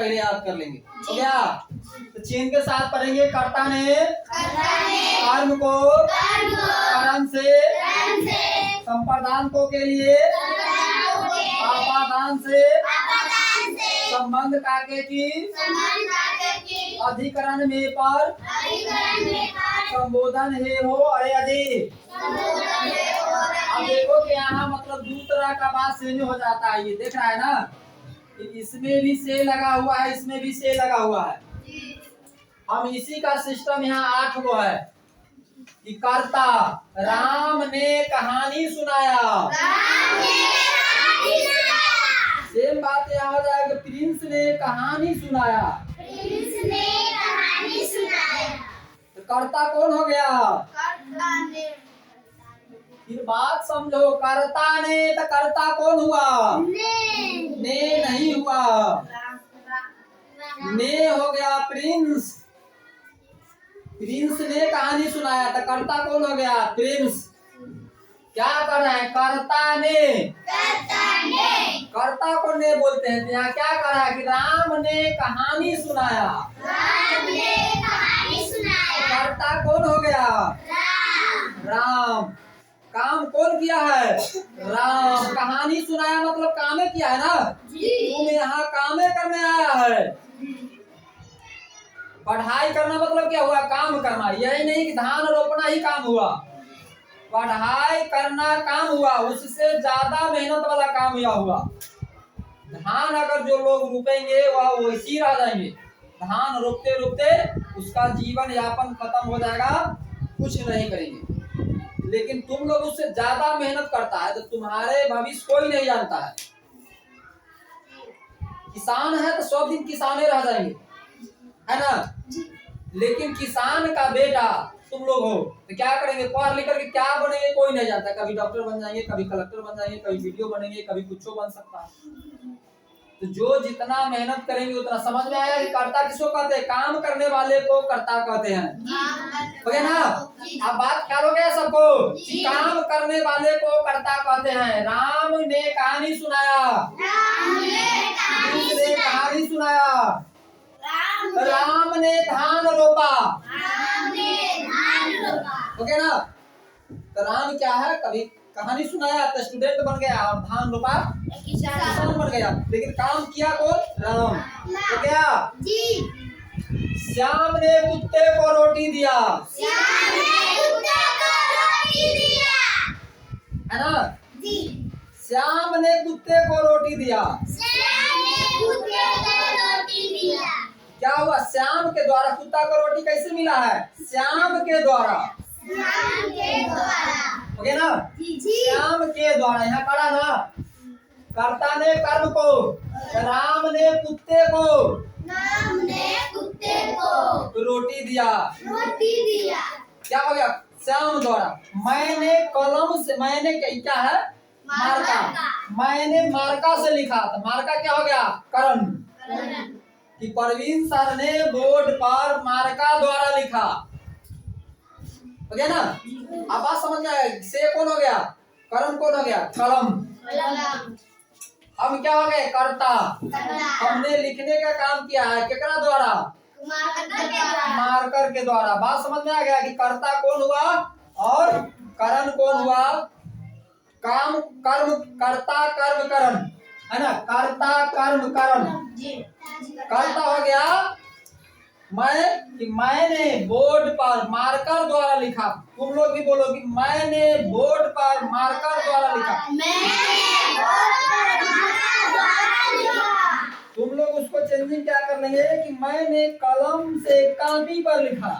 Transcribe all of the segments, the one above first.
पहले याद कर लेंगे तो क्या तो चिन्ह के साथ पढ़ेंगे। कर्ता ने कर्म को कर्म से, संप्रदान को के लिए आपादान से, संबंध काके की अधिकरण में पर संबोधन है हो। अरे अजी अब देखो कि यहाँ मतलब दूसरा का बात से हो जाता है। ये देख रहा है ना, इसमें भी से लगा हुआ है, इसमें भी से लगा हुआ है। हम इसी का सिस्टम यहाँ 8 गो है कि कर्ता राम ने कहानी सुनाया। सेम बात यहाँ हो जाएगा, प्रिंस ने कहानी सुनाया। तो कर्ता कौन हो गया? फिर बात समझो, कर्ता ने तो कर्ता कौन हुआ? ने नहीं हुआ, ने हो गया प्रिंस। प्रिंस ने कहानी सुनाया तो कर्ता कौन हो गया? प्रिंस। क्या कर रहा है? कर्ता ने। कर्ता को ने बोलते हैं। तो यहाँ क्या कर रहा है कि राम ने कहानी सुनाया। कर्ता कौन हो गया? राम। काम कौन किया है? राम। कहानी सुनाया मतलब कामे किया है ना। तुम यहाँ कामे करने आया है। पढ़ाई करना मतलब क्या हुआ? काम करना। यही नहीं कि धान रोपना ही काम हुआ, पढ़ाई करना काम हुआ, उससे ज्यादा मेहनत वाला काम यह हुआ। धान अगर जो लोग रोपेंगे वह वैसी रह जाएंगे। धान रोपते रोपते उसका जीवन यापन खत्म हो जाएगा, कुछ नहीं करेंगे। लेकिन तुम लोग उससे ज्यादा मेहनत करता है तो तुम्हारे भविष्य कोई नहीं जानता है। किसान है तो 100 दिन किसाने रह जाएंगे, है ना। लेकिन किसान का बेटा तुम लोग हो तो क्या करेंगे? पढ़ लिख करके क्या बनेंगे कोई नहीं जानता। कभी डॉक्टर बन जाएंगे, कभी कलेक्टर बन जाएंगे, कभी वीडियो बनेंगे, कभी कुछ बन सकता है। तो जो जितना मेहनत करेंगे उतना। समझ में आया कि कर्ता किसको कहते हैं? काम करने वाले को कर्ता कहते हैं, हो गया ना। अब बात ख्याल हो गया सबको? काम करने वाले को कर्ता कहते हैं। राम ने कहानी सुनाया, ने कहानी सुनाया, राम ने धान रोपा, हो गया ना। तो राम क्या है? कभी कहानी सुनाया तो स्टूडेंट बन गया, और धान रोपा किसान बन गया। लेकिन काम किया कौन? राम। तो क्या? श्याम ने कुत्ते को रोटी दिया, है ना। श्याम ने कुत्ते को रोटी दिया। क्या हुआ? श्याम के द्वारा कुत्ता को रोटी कैसे मिला है? श्याम के द्वारा, हो गया ना। श्याम के द्वारा। यहाँ पढ़ा ना, कर्ता ने कर्म को, राम ने कुत्ते को रोटी दिया। क्या हो गया? श्याम द्वारा। मैंने कलम से, मैंने क्या है? मार्का। मैंने मार्का से लिखा तो मार्का क्या हो गया? करण। कि परवीन सर ने बोर्ड पर मार्का द्वारा लिखा, हो गया ना। अब बात समझ में आया? से कौन हो गया? कर्म कौन हो गया? कलम। हम क्या हो गए? कर्ता। हमने लिखने का काम किया है केकरा द्वारा? मार्कर के द्वारा। बात समझ में आ गया कि कर्ता कौन हुआ और करण कौन हुआ? काम कर्म, कर्ता कर्म करण, है ना। कर्ता कर्म करण। कर्ता हो गया मैं, कि मैंने बोर्ड पर मार्कर द्वारा लिखा। तुम लोग भी बोलो कि मैंने बोर्ड पर मार्कर द्वारा लिखा। तुम लोग उसको चेंजिंग क्या कर लेंगे कि मैंने कलम से कापी पर लिखा,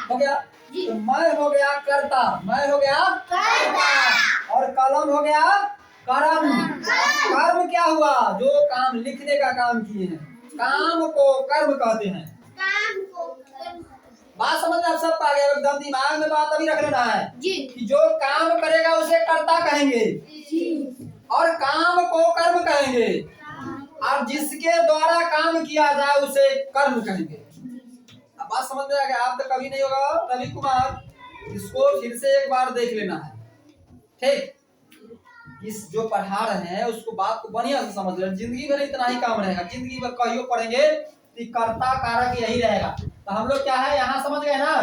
हो गया। तो मैं हो गया कर्ता, मैं हो गया कर्ता, और कलम हो गया कर्म। कर्म क्या हुआ? जो काम लिखने का काम किए हैं, काम को कर्म कहते हैं। बात समझ में आप सब आ गया? एकदम दिमाग में बात अभी रख लेना है कि जो काम करेगा उसे कर्ता कहेंगे और काम को कर्म कहेंगे, और जिसके द्वारा काम किया जाए उसे कर्म कहेंगे। अब बात समझ में आ गया? आप तो कभी नहीं होगा रवि कुमार, इसको फिर से एक बार देख लेना है, ठीक। इस जो पढ़ा रहे हैं उसको बात को बढ़िया से समझ रहे हैं। जिंदगी भर इतना ही काम रहेगा, जिंदगी भर कहियो पढ़ेंगे कि कर्ता कारक यही रहेगा। तो हम लोग क्या है यहाँ समझ गए ना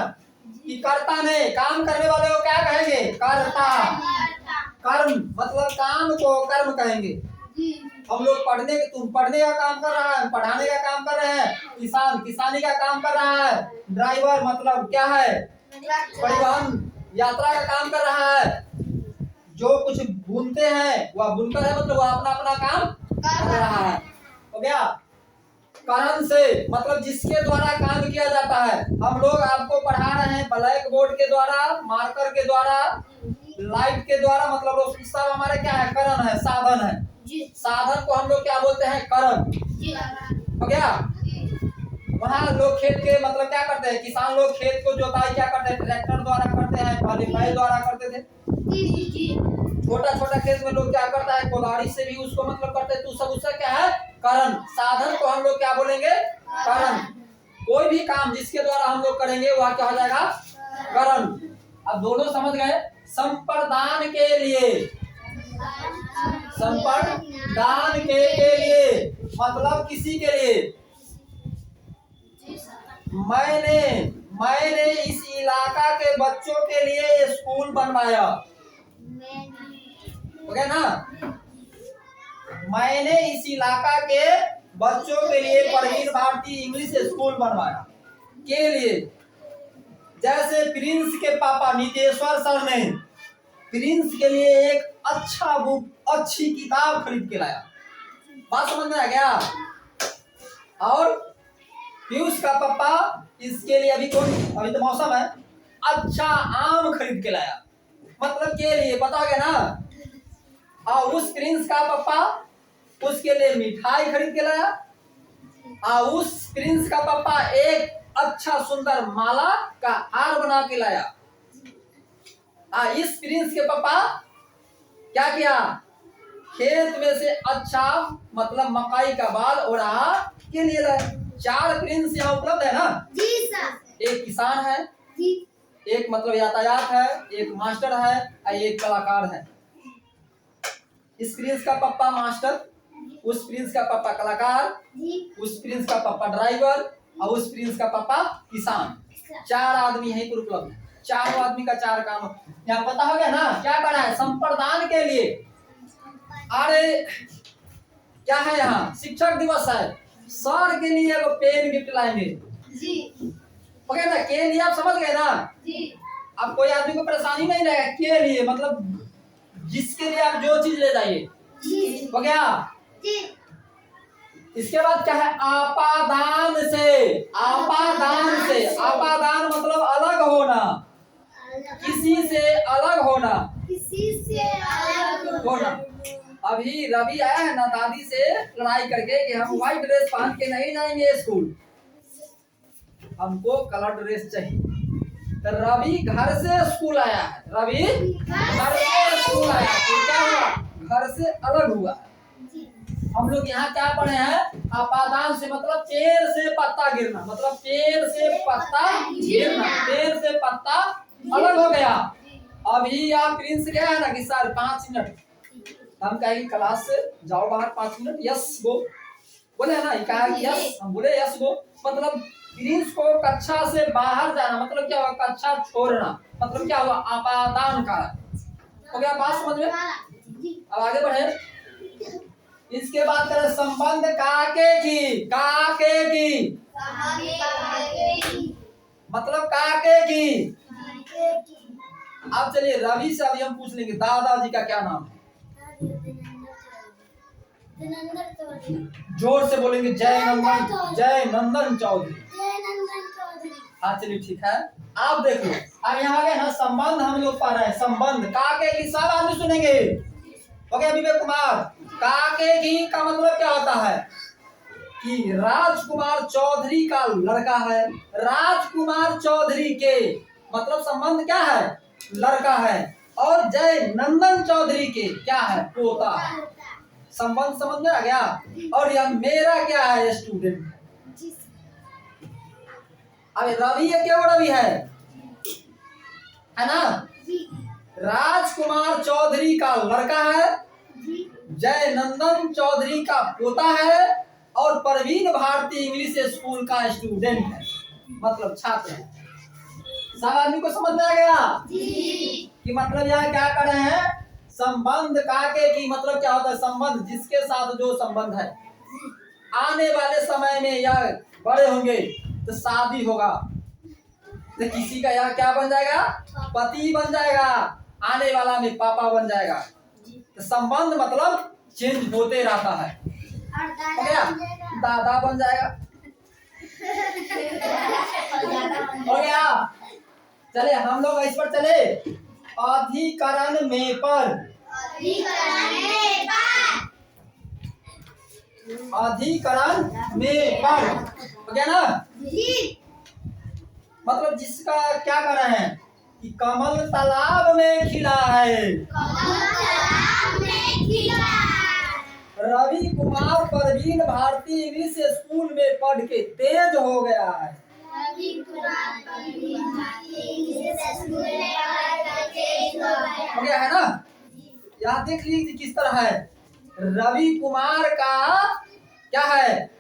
कि कर्ता ने काम करने वाले को क्या कहेंगे? कर्ता। कर्म मतलब काम को कर्म कहेंगे। हम लोग तुम पढ़ने का काम कर रहा है, पढ़ाने का काम कर रहे हैं। किसान किसानी का काम कर रहा है। ड्राइवर मतलब क्या है? परिवहन यात्रा का काम कर रहा है। जो कुछ बुनते हैं वह बुनकर है, मतलब वह अपना अपना काम कर रहा है। हो गया। कारण से मतलब जिसके द्वारा काम किया जाता है। हम लोग आपको पढ़ा रहे हैं ब्लैक बोर्ड के द्वारा, मार्कर के द्वारा, लाइट के द्वारा, मतलब सब हमारे क्या है? करण है, साधन है। साधन को हम लोग क्या बोलते हैं? करण। हो गया। वहाँ लोग खेत के मतलब क्या करते हैं? किसान लोग खेत को जोताई क्या करते हैं? ट्रैक्टर द्वारा करते हैं, पहले बैल द्वारा करते थे। छोटा छोटा खेत में लोग क्या करता है? कोदारी से भी उसको मतलब करते हैं। तो सब उसका क्या है? करण। साधन को हम लोग क्या बोलेंगे? करण। कोई भी काम जिसके द्वारा हम लोग करेंगे वह क्या हो जाएगा? करण। अब दोनों समझ गए। संप्रदान के लिए, संप्रदान के लिए मतलब किसी के लिए। मैंने इस इलाका के बच्चों के लिए स्कूल बनवाया। हो गया ना? मैंने इस इलाका के बच्चों के लिए प्रवीण भारती इंग्लिश स्कूल बनवाया। के लिए जैसे प्रिंस के पापा नितेश्वर सर ने प्रिंस के लिए एक अच्छा बुक, अच्छी किताब खरीद के लाया। बात समझ में आ गया? और पीयूष का पापा इसके लिए अभी तो मौसम है, अच्छा आम खरीद के लाया। मतलब के लिए पता गया ना? और उस प्रिंस का पापा उसके लिए मिठाई खरीद के लाया। और उस प्रिंस का पापा एक अच्छा सुंदर माला का हार बना के लाया। इस प्रिंस के पापा क्या किया? खेत में से अच्छा मतलब मकई का बाल उड़ा के लिए लाए। 4 प्रिंस यहाँ उपलब्ध है ना? जी सर। एक किसान है जी, एक मतलब यातायात है, एक मास्टर है और एक कलाकार है। इस प्रिंस का पापा मास्टर, उस प्रिंस का पापा कलाकार, उस प्रिंस का पापा ड्राइवर और उस प्रिंस का पापा किसान। 4 आदमी यहीं पर उपलब्ध है। 4 आदमी का 4 काम। यहाँ पता हो गया ना क्या करा है? संप्रदान के लिए। अरे क्या है? यहाँ शिक्षक दिवस है, सर के लिए वो पेन गिफ्ट लाएंगे जी। हो गया ना? के लिए आप समझ गए ना जी। अब कोई आदमी को परेशानी नहीं रहेगा। के लिए मतलब जिसके लिए आप जो चीज ले जाइए। हो गया जी। इसके बाद क्या है? आपादान से। आपादान से, आपादान मतलब अलग होना, किसी से अलग होना, किसी से अलग होना। अभी रवि आया है ना दादी से लड़ाई करके कि हम व्हाइट ड्रेस पहन के नहीं जाएंगे स्कूल, हमको कलर ड्रेस चाहिए। तो रवि घर से स्कूल आया है, रवि घर से स्कूल आया है। क्या हुआ? घर से अलग हुआ। हम लोग यहाँ क्या पढ़े हैं? आपादान से मतलब पेड़ से पत्ता गिरना, मतलब पेड़ से पत्ता गिरना, पेड़ से पत्ता अलग हो गया। अभी आप प्रिंस गया है ना कि सर 5 मिनट, हम कहेंगे क्लास से जाओ बाहर 5 मिनट, यस गो बोले है ना? कहा यस, हम बोले यस गो। मतलब प्रिंस को कक्षा से बाहर जाना मतलब क्या हुआ? कक्षा छोड़ना मतलब क्या हुआ? आपादान का। हो गया बात समझ में? अब आगे बढ़े। इसके बाद करें संबंध काके की। काके की मतलब काके की। अब चलिए रवि से अभी हम पूछ लेंगे दादाजी का क्या नाम है? जोर से बोलेंगे जय नंदन, जय नंदन चौधरी। हाँ चलिए ठीक है। आप देख लो अब यहाँ आ गए ना संबंध हम लोग पढ़ रहे हैं। संबंध काके की सब आदमी सुनेंगे। हो गया विवेक कुमार? काके की का मतलब क्या होता है? कि राजकुमार चौधरी का लड़का है। राजकुमार चौधरी के मतलब संबंध क्या है? लड़का है। और जय नंदन चौधरी के क्या है? पोता है। संबंध समझ में आ गया? और यह मेरा क्या है? स्टूडेंट। अब रवि है, क्या रवि है ना? राजकुमार चौधरी का लड़का है जय नंदन चौधरी का पोता है और प्रवीण भारती इंग्लिश स्कूल का स्टूडेंट है, मतलब छात्र है। सब आदमी को समझ में आ गया कि मतलब यहाँ क्या कर रहे हैं, संबंध काके की मतलब क्या होता है, संबंध जिसके साथ जो संबंध है। आने वाले समय में या बड़े होंगे तो शादी होगा तो किसी का यहाँ क्या बन जाएगा, पति बन जाएगा, आने वाला में पापा बन जाएगा। तो संबंध मतलब चेंज होते रहता है। हो गया, दादा बन जाएगा। हो गया, चले हम लोग इस पर चले। अधिकरण में पर, अधिकरण में पर, हो गया ना। मतलब जिसका क्या कर रहे हैं कि कमल तालाब में खिला है। रवि कुमार प्रवीण भारती इंग्लिश स्कूल में पढ़ के तेज हो गया है। हो गया है ना। यहाँ देख लीजिए किस तरह है। रवि कुमार का क्या है,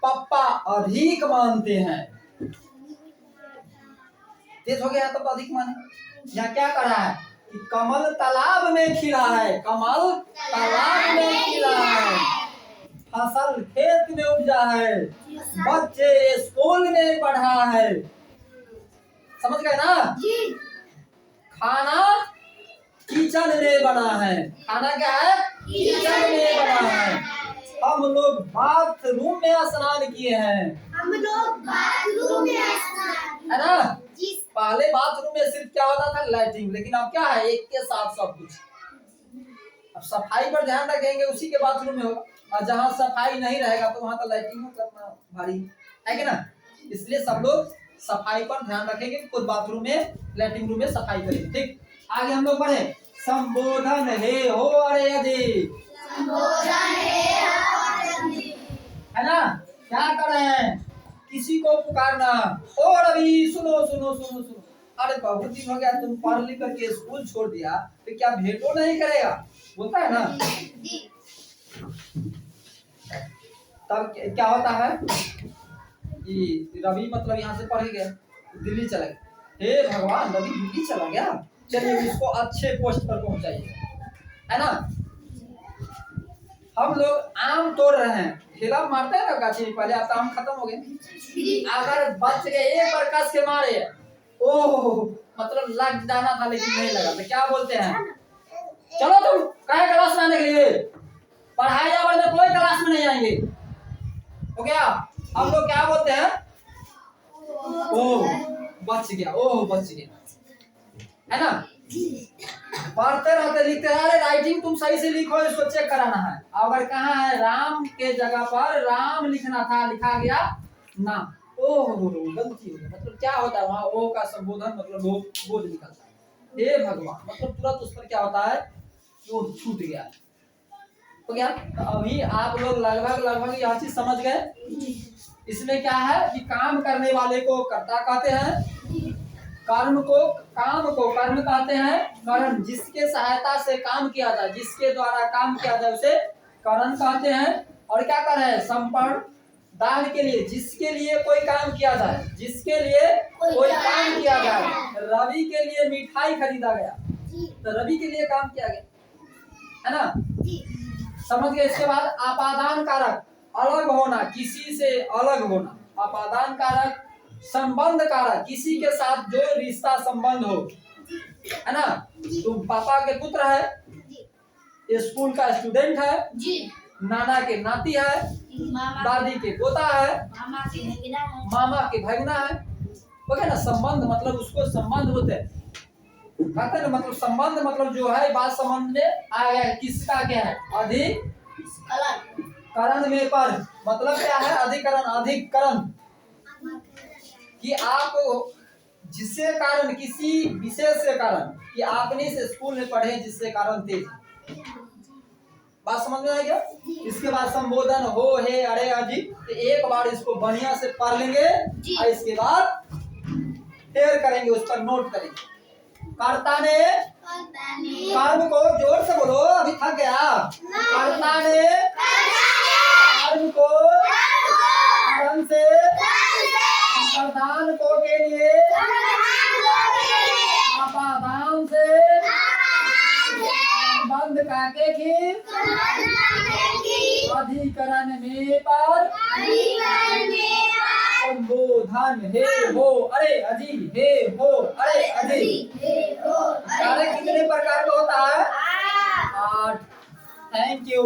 पप्पा अधिक मानते हैं। तेज हो गया तो अधिक माने। यहाँ क्या कर रहा है कि कमल तालाब में खिला है, कमल तालाब में खिला है, फसल खेत में उपजा है, बच्चे स्कूल में पढ़ा है। समझ गए ना। खाना किचन में बना है। खाना क्या है, किचन में बना है। हम लोग बाथरूम में स्नान किए हैं। हम लोग बाथरूम में स्नान, है ना। पहले बाथरूम में सिर्फ क्या होता था, लैट्रिन, लेकिन अब क्या है, एक के साथ सब कुछ। अब सफाई पर ध्यान रखेंगे उसी के बाथरूम में होगा, और जहाँ सफाई नहीं रहेगा तो वहां तो लैट्रिन करना भारी है कि ना। इसलिए सब लोग सफाई पर ध्यान रखेंगे, खुद बाथरूम में लैट्रिन रूम में सफाई करेंगे। ठीक, आगे हम लोग पढ़े। संबोधन हे हो अरे यदि, है ना। क्या कर रहे हैं, किसी को पुकारना। ओ रवि सुनो सुनो सुनो सुनो, अरे बहुत दिन हो गया तुम पढ़ लिख करके स्कूल छोड़ दिया, तो क्या भेंटो नहीं करेगा, बोलता है ना। तब क्या होता है कि रवि मतलब यहाँ से पढ़ गया दिल्ली चला गया। हे भगवान, रवि दिल्ली चला गया, चलिए इसको अच्छे पोस्ट पर पहुंचाइए, है ना। हम लोग आम तोड़ रहे हैं, ठेला मारते हैं ना गाछी में, पहले अब आम खत्म हो गए, अगर बच गए एक बार कस के मारे, ओह मतलब लग जाना था लेकिन नहीं लगा, तो क्या बोलते हैं, चलो तुम कहे क्लास में आने के लिए, पढ़ाई जाओ तो कोई क्लास में नहीं आएंगे। हो गया। हम लोग क्या बोलते हैं, ओह बच गया, ओह बच गया, है ना। पढ़ते रहते लिखते हैं, अरे राइटिंग तुम सही से लिखो, इसको चेक कराना है। अगर कहाँ है राम के जगह पर राम लिखना था, लिखा गया ना, ओह गलती हो गई। मतलब क्या होता है वहाँ, ओ का संबोधन मतलब बोझ निकलता है। हे भगवान, मतलब तुरंत उस पर क्या होता है, वो छूट गया। तो क्या अभी आप लोग लगभग यह चीज समझ गए। इसमें क्या है कि काम करने वाले को कर्ता कहते हैं, कर्म को कर्म कहते हैं, करण जिसके सहायता से काम किया जाए, जिसके द्वारा काम किया जाए उसे करण कहते हैं। और क्या कर रहे हैं, संपन्न दान के लिए, जिसके लिए कोई काम किया जाए, जिसके लिए कोई काम किया जाए। रवि के लिए मिठाई खरीदा गया तो रवि के लिए काम किया गया, है ना। समझ गए। इसके बाद आपादान कारक, अलग होना, किसी से अलग होना। आपादान कारक, संबंध कारक, किसी के साथ जो रिश्ता संबंध हो, है ना। तुम पापा के पुत्र है, स्कूल का स्टूडेंट है, नाना के नाती है, दादी के पोता है, मामा के भगना है। ओके ना। संबंध मतलब उसको संबंध होते हैं, कहते हैं मतलब संबंध मतलब जो है बात समझ में आ गया। किसका क्या है, अधिकरण में पर मतलब क्या है, अधिकरण, अधिकरण कि आप जिससे कारण, किसी विशेष के कारण, कि आपने इस स्कूल में पढ़े जिससे कारण तेज। बात समझ में आ गया। इसके बाद संबोधन हो हे अरे अजी, तो एक बार इसको बढ़िया से पढ़ लेंगे और इसके बाद फिर करेंगे, उस पर नोट करेंगे। कर्ता ने कर्म को जोर से बोलो, अभी थक गया। कर्ता ने कर्म को कर्म से प्रधान को के लिए अपादान से बंद काके की अधिकरण में पर संबोधन हे हो अरे अजी हे हो अरे अजी। कार्य कितने प्रकार का होता है? 8। Thank you.